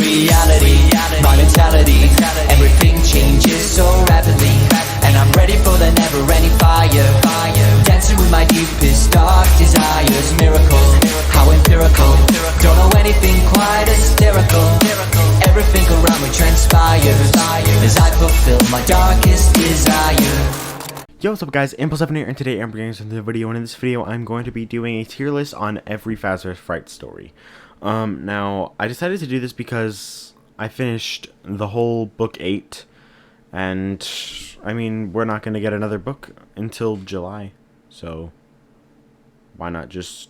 reality, my mentality. Everything changes so rapidly, and I'm ready for the never-ending fire. Dancing with my deepest, dark desires. Miracle, how empirical. Don't know anything quite hysterical. Everything around me transpires as I fulfill my darkest desire. Yo, what's up guys, Impulse7 here, and today I'm bringing you another video, and in this video I'm going to be doing a tier list on every Fazbear Frights story. Now, I decided to do this because I finished the whole book 8, and, I mean, we're not going to get another book until July, so why not just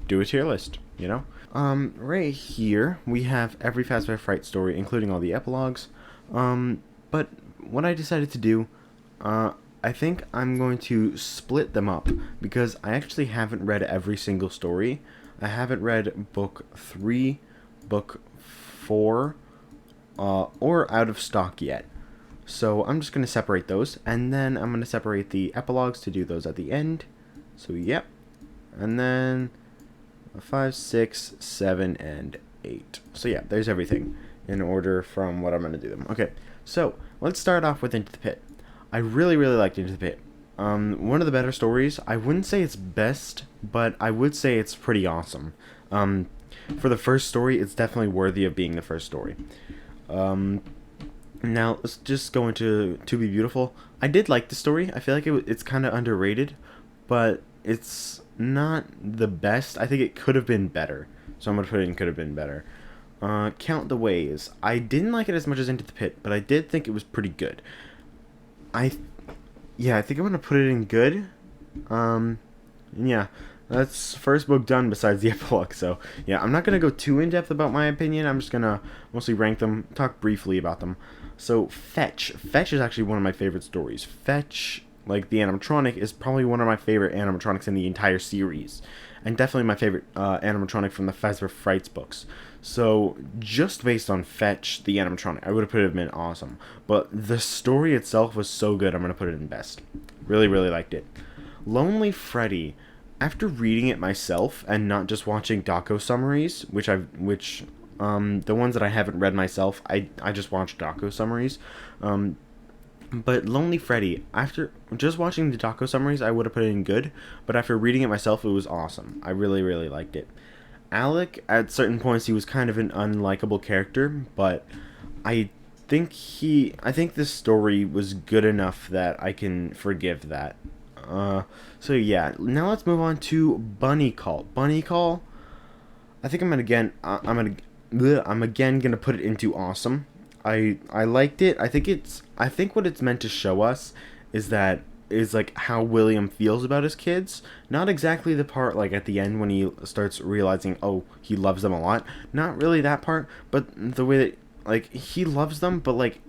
do a tier list, you know? Right here, we have every Fazbear Frights story, including all the epilogues, but what I decided to do, I think I'm going to split them up, because I actually haven't read every single story. I haven't read book 3, book 4, or Out of Stock yet. So I'm just going to separate those, and then I'm going to separate the epilogues to do those at the end. So yep. And then 5, 6, 7, and 8. So yeah, there's everything in order from what I'm going to do them. Okay, so let's start off with Into the Pit. I really liked Into the Pit. One of the better stories. I wouldn't say it's best, but I would say it's pretty awesome. For the first story, it's definitely worthy of being the first story. Now, let's just go into To Be Beautiful. I did like the story. I feel like it's kind of underrated, but it's not the best. I think it could have been better. So I'm going to put it in could have been better. Count the Ways. I didn't like it as much as Into the Pit, but I did think it was pretty good. I think I'm gonna put it in good. Yeah, that's first book done besides the epilogue. So yeah, I'm not gonna go too in depth about my opinion. I'm just gonna mostly rank them, talk briefly about them. So Fetch is actually one of my favorite stories. Fetch, like the animatronic, is probably one of my favorite animatronics in the entire series, and definitely my favorite animatronic from the Fazbear Frights books. So, just based on Fetch, the animatronic, I would have put it in awesome. But the story itself was so good, I'm going to put it in best. Really liked it. Lonely Freddy. After reading it myself, and not just watching doco summaries, the ones that I haven't read myself, I just watched doco summaries. But Lonely Freddy, after just watching the doco summaries, I would have put it in good. But after reading it myself, it was awesome. I really liked it. Alec, at certain points, he was kind of an unlikable character, but I think this story was good enough that I can forgive that. So yeah, now let's move on to Bunny Call. Bunny Call, I think I'm again gonna put it into awesome. I liked it. I think what it's meant to show us is like how William feels about his kids. Not exactly the part like at the end when he starts realizing, oh, he loves them a lot. Not really that part, but the way that like he loves them, but like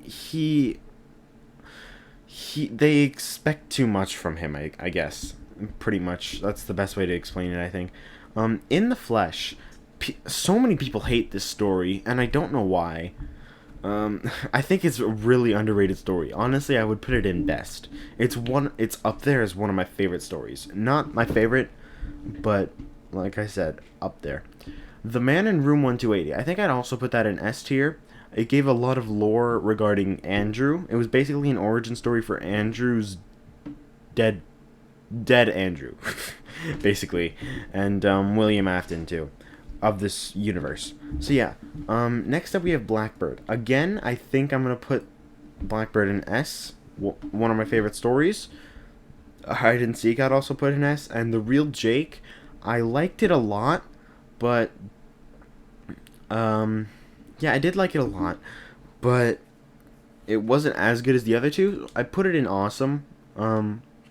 they expect too much from him, I guess. Pretty much. That's the best way to explain it, I think. In the Flesh, so many people hate this story, and I don't know why. I think it's a really underrated story. Honestly, I would put it in best. It's up there as one of my favorite stories. Not my favorite, but like I said, up there. The Man in Room 1280. I think I'd also put that in S tier. It gave a lot of lore regarding Andrew. It was basically an origin story for Andrew's dead Andrew, basically, and William Afton too, of this universe. So yeah, next up we have Blackbird. Again, I think I'm gonna put Blackbird in S. One of my favorite stories. Hide and Seek I'd also put in S, and The Real Jake, I liked it a lot, but yeah, I did like it a lot, but it wasn't as good as the other two. I put it in awesome.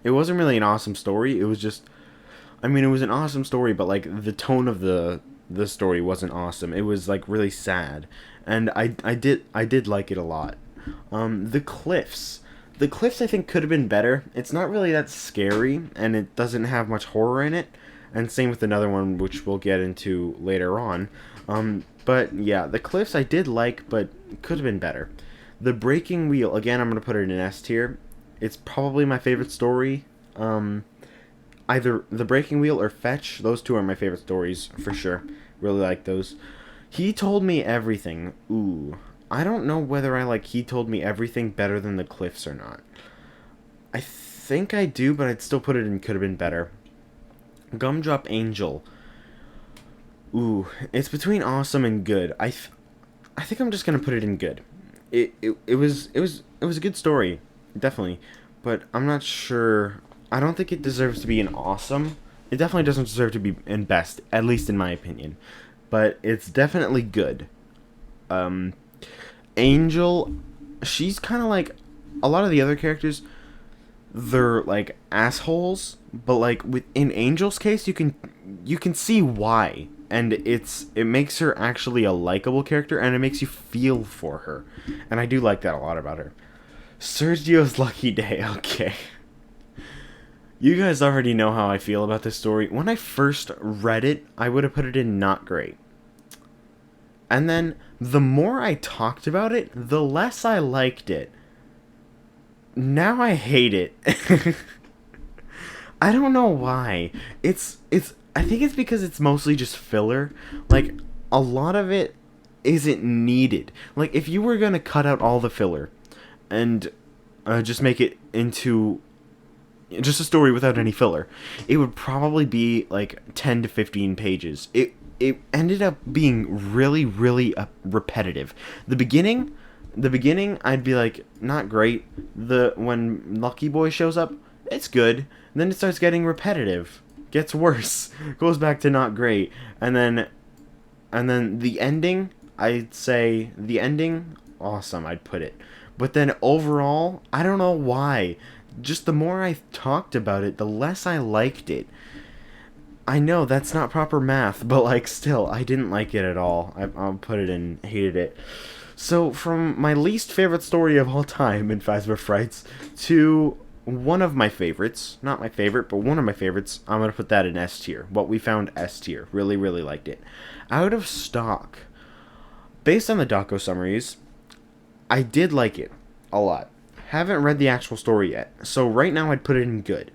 It wasn't really an awesome story. It was just, I mean, it was an awesome story, but like the tone of the story wasn't awesome. It was like really sad, and I did like it a lot. The Cliffs I think could have been better. It's not really that scary, and it doesn't have much horror in it, and same with another one which we'll get into later on. But yeah, The Cliffs I did like, but could have been better. The Breaking Wheel, again, I'm gonna put it in S tier. It's probably my favorite story. Either The Breaking Wheel or Fetch, those two are my favorite stories for sure. Really like those. He Told Me Everything. Ooh. I don't know whether I like He Told Me Everything better than The Cliffs or not. I think I do, but I'd still put it in could have been better. Gumdrop Angel. Ooh, it's between awesome and good. I think I'm just gonna put it in good. It was a good story, definitely, but I'm not sure. I don't think it deserves to be an awesome. It definitely doesn't deserve to be in best, at least in my opinion. But it's definitely good. Angel, she's kind of like a lot of the other characters. They're like assholes, but like in Angel's case, you can see why, and it makes her actually a likable character, and it makes you feel for her, and I do like that a lot about her. Sergio's Lucky Day. Okay, you guys already know how I feel about this story. When I first read it, I would have put it in not great. And then the more I talked about it, the less I liked it. Now I hate it. I don't know why. I think it's because it's mostly just filler. Like, a lot of it isn't needed. Like, if you were gonna cut out all the filler and just make it into just a story without any filler, it would probably be like 10 to 15 pages. It ended up being really, really repetitive. The beginning, I'd be like, not great. When Lucky Boy shows up, it's good. And then it starts getting repetitive, gets worse, goes back to not great, and then the ending, I'd say the ending, awesome. I'd put it, but then overall, I don't know why. Just the more I talked about it, the less I liked it. I know that's not proper math, but like still, I didn't like it at all. I'll put it in hated it. So from my least favorite story of all time in Fazbear Frights to one of my favorites, not my favorite, but one of my favorites, I'm going to put that in S tier. What we found S tier. Really, really liked it. Out of Stock. Based on the doco summaries, I did like it a lot. Haven't read the actual story yet, so right now I'd put it in good.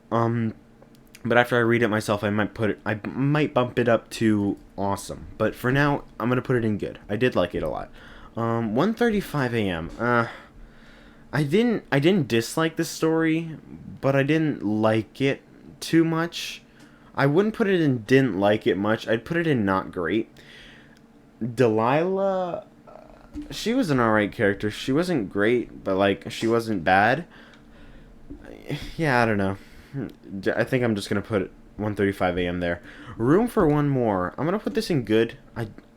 But after I read it myself, I might bump it up to awesome. But for now, I'm gonna put it in good. I did like it a lot. 1:35 a.m. I didn't dislike this story, but I didn't like it too much. I wouldn't put it in didn't like it much. I'd put it in not great. Delilah, she was an alright character. She wasn't great, but like she wasn't bad. Yeah, I don't know. I think I'm just gonna put 1:35 a.m. there. Room for one more. I'm gonna put this in good.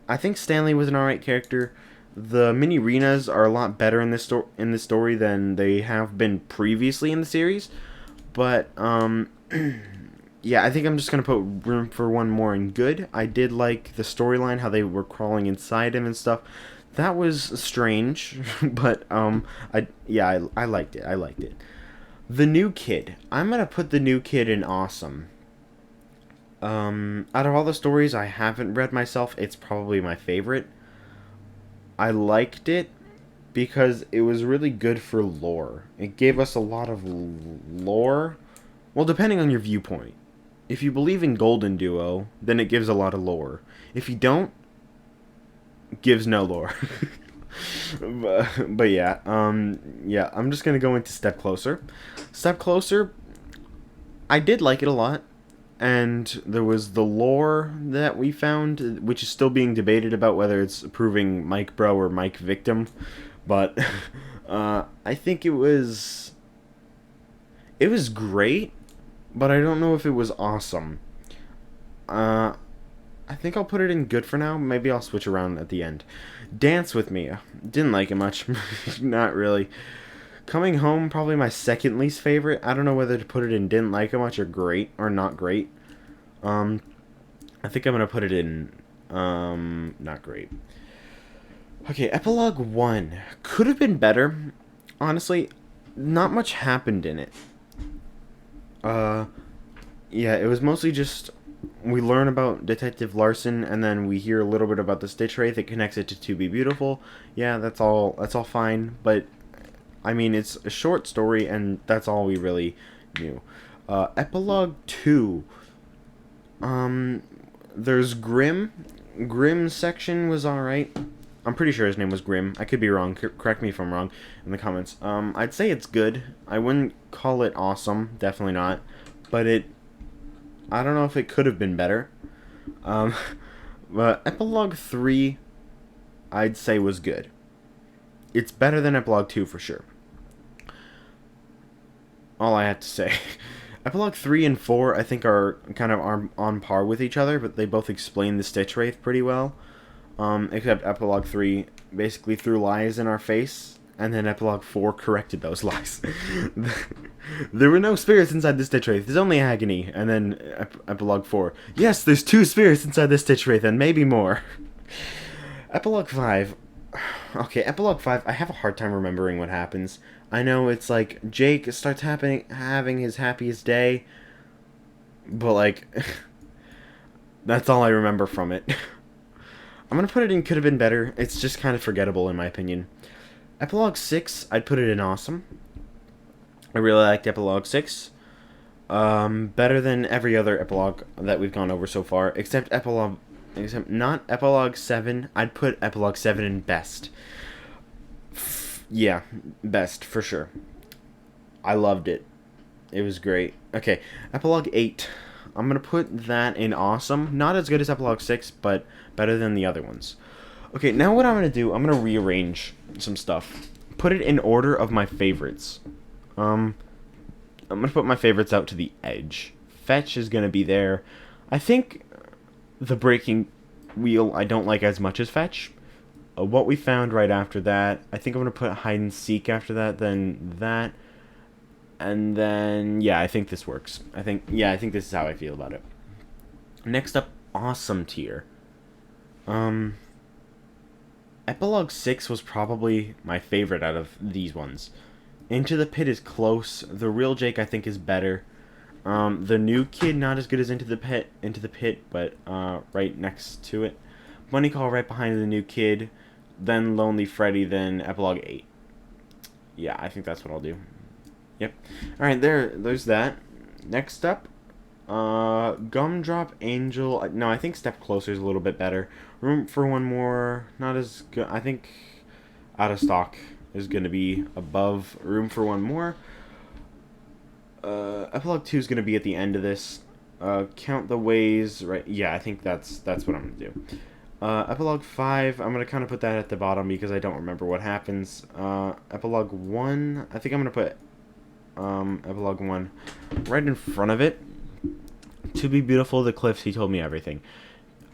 I think Stanley was an alright character. The mini arenas are a lot better in this story than they have been previously in the series. But yeah, I think I'm just gonna put Room for One More in good. I did like the storyline, how they were crawling inside him and stuff. That was strange, but I liked it. I liked it. The New Kid. I'm gonna put The New Kid in awesome. Out of all the stories I haven't read myself, it's probably my favorite. I liked it because it was really good for lore. It gave us a lot of lore. Well, depending on your viewpoint. If you believe in Golden Duo, then it gives a lot of lore. If you don't, it gives no lore. but yeah, I'm just gonna go into Step Closer. Step Closer, I did like it a lot. And there was the lore that we found, which is still being debated about whether it's proving Mike Bro or Mike Victim. But I think it was great, but I don't know if it was awesome. I think I'll put it in good for now. Maybe I'll switch around at the end. Dance With Me. Didn't like it much. Not really. Coming Home, probably my second least favorite. I don't know whether to put it in didn't like it much or great or not great. I think I'm going to put it in not great. Okay, Epilogue 1. Could have been better. Honestly, not much happened in it. Yeah, it was mostly just we learn about Detective Larson, and then we hear a little bit about the Stitch Wraith. It connects it to Be Beautiful. Yeah, that's all fine, but I mean, it's a short story, and that's all we really knew. Epilogue 2. There's Grim. Grimm's section was alright. I'm pretty sure his name was Grimm. I could be wrong. Correct me if I'm wrong in the comments. I'd say it's good. I wouldn't call it awesome. Definitely not. But I don't know if it could have been better. But Epilogue 3, I'd say was good. It's better than Epilogue 2 for sure. All I have to say. Epilogue 3 and 4, I think, are kind of on par with each other, but they both explain the Stitch Wraith pretty well. Except Epilogue 3 basically threw lies in our face, and then Epilogue 4 corrected those lies. There were no spirits inside the Stitch Wraith, there's only agony. And then Epilogue 4, yes, there's 2 spirits inside the Stitch Wraith, and maybe more. Epilogue 5, okay, Epilogue 5, I have a hard time remembering what happens. I know it's like, Jake starts having his happiest day, but like, that's all I remember from it. I'm gonna put it in could have been better. It's just kind of forgettable in my opinion. Epilogue 6, I'd put it in awesome. I really liked Epilogue 6. Better than every other epilogue that we've gone over so far, except not Epilogue 7. I'd put Epilogue 7 in best. Yeah, best for sure. I loved it. It was great. Okay, Epilogue 8. I'm going to put that in awesome. Not as good as Epilogue 6, but better than the other ones. Okay, now what I'm going to do, I'm going to rearrange some stuff. Put it in order of my favorites. I'm going to put my favorites out to the edge. Fetch is going to be there. I think the breaking wheel I don't like as much as Fetch. What we found right after that, I think I'm going to put hide and seek after that, then that. And then, yeah, I think this works. I think this is how I feel about it. Next up, awesome tier. Epilogue 6 was probably my favorite out of these ones. Into the Pit is close. The Real Jake, I think, is better. The New Kid, not as good as Into the Pit, but right next to it. Bunny Call right behind the New Kid. Then Lonely Freddy, then Epilogue 8. Yeah, I think that's what I'll do. Yep. Alright, there's that. Next up, Gumdrop Angel. No, I think Step Closer is a little bit better. Room for One More, not as good. I think Out of Stock is going to be above Room for One More. Epilogue 2 is going to be at the end of this. Count the Ways, right? Yeah, I think that's what I'm going to do. Epilogue 5, I'm going to kind of put that at the bottom because I don't remember what happens. Epilogue 1, I think I'm going to put Epilogue 1 right in front of it. To Be Beautiful, The Cliffs, He Told Me Everything.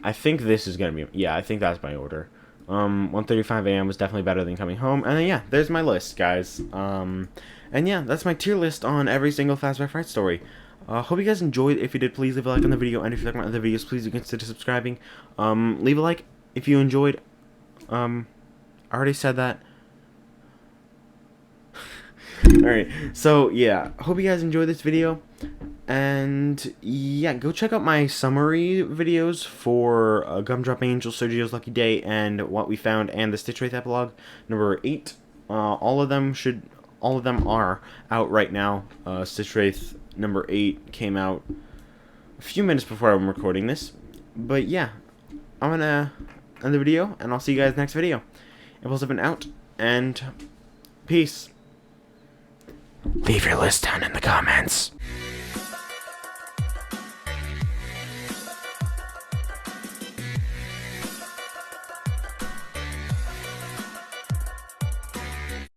I think this is going to be, yeah, I think that's my order. 1:35 a.m. was definitely better than Coming Home. And then, yeah, there's my list, guys. And yeah, that's my tier list on every single Fazbear Fright story. Hope you guys enjoyed. If you did, please leave a like on the video. And if you like my other videos, please do consider subscribing. Leave a like if you enjoyed. I already said that. Alright, so yeah, hope you guys enjoyed this video. And yeah, go check out my summary videos for Gumdrop Angel, Sergio's Lucky Day, and What We Found, and the Stitch Wraith epilogue number 8. All of them are out right now. Stitch Wraith number 8 came out a few minutes before I'm recording this. But yeah, I'm gonna end the video, and I'll see you guys next video. Apples have been out, and peace. Leave your list down in the comments.